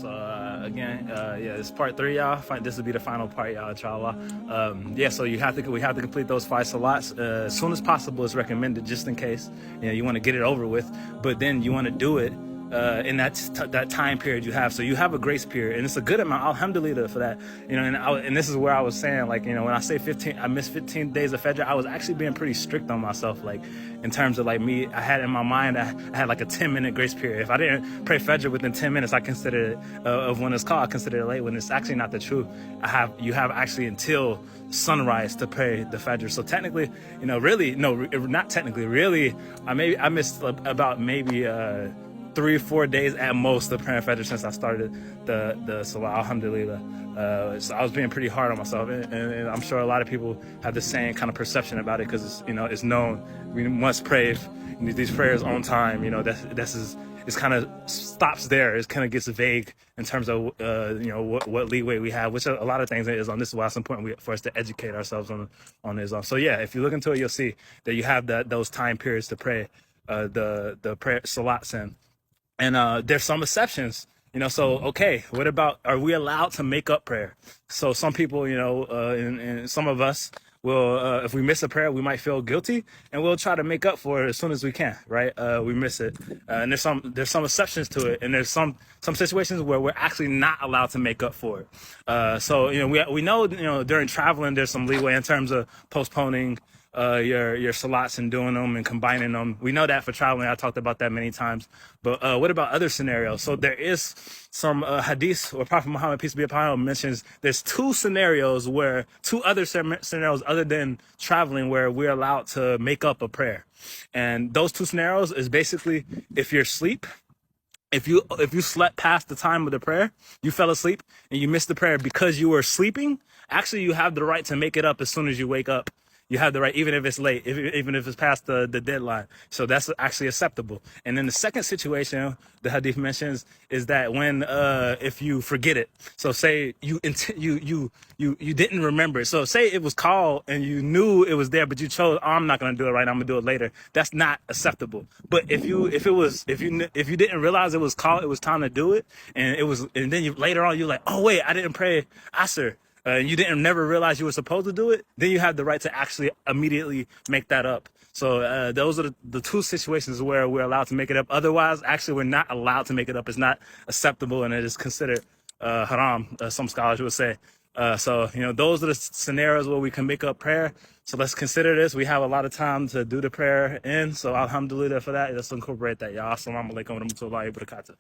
So again, yeah, it's part 3, y'all. This will be the final part, y'all, inshallah. Yeah, so we have to complete those 5 salats as soon as possible. Is recommended, just in case you want to get it over with. But then you want to do it in that time period you have. So you have a grace period, and it's a good amount. Alhamdulillah for that. And this is where I was saying, like, when I say 15, I missed 15 days of Fajr. I was actually being pretty strict on myself, like in terms of like me. I had in my mind, I had like a 10-minute grace period. If I didn't pray Fajr within 10 minutes, I consider it of when it's called, I consider it late, when it's actually not the truth. You have actually until sunrise to pray the Fajr. So technically, really, no, not technically, really, I missed about maybe 3 or 4 days at most of praying Fajr since I started the Salah, alhamdulillah. So I was being pretty hard on myself, and I'm sure a lot of people have the same kind of perception about it, because it's known we must pray these prayers on time. It's kind of stops there. It kind of gets vague in terms of what leeway we have, which a lot of things is on. This is why it's important for us to educate ourselves on Islam. So yeah, if you look into it, you'll see that you have those time periods to pray the prayer salats in. And there's some exceptions, so, okay, what about, are we allowed to make up prayer? So some people, and some of us will, if we miss a prayer, we might feel guilty, and we'll try to make up for it as soon as we can, right? We miss it. And there's some exceptions to it. And there's some situations where we're actually not allowed to make up for it. So, we know, during traveling, there's some leeway in terms of postponing your salats and doing them and combining them. We know that for traveling. I talked about that many times. But what about other scenarios? So there is some hadith where Prophet Muhammad, peace be upon him, mentions there's 2 scenarios where 2 other scenarios other than traveling where we're allowed to make up a prayer. And those 2 scenarios is basically if you're asleep. If you slept past the time of the prayer, you fell asleep and you missed the prayer because you were sleeping, actually you have the right to make it up as soon as you wake up. You have the right, even if it's late, even if it's past the deadline. So that's actually acceptable. And then the second situation the hadith mentions is that when if you forget it. So say you didn't remember it. So say it was called and you knew it was there, but you chose, oh, I'm not gonna do it right, I'm gonna do it later. That's not acceptable. But if you didn't realize it was called, it was time to do it, and then later on you're like, oh wait, I didn't pray Asr. You didn't never realize you were supposed to do it, then you have the right to actually immediately make that up. So those are the 2 situations where we're allowed to make it up. Otherwise, actually, we're not allowed to make it up. It's not acceptable, and it is considered haram, some scholars would say. So those are the scenarios where we can make up prayer. So let's consider this. We have a lot of time to do the prayer in. So alhamdulillah for that. Let's incorporate that, y'all. Assalamu alaikum wa rahmatullahi wa barakatuh.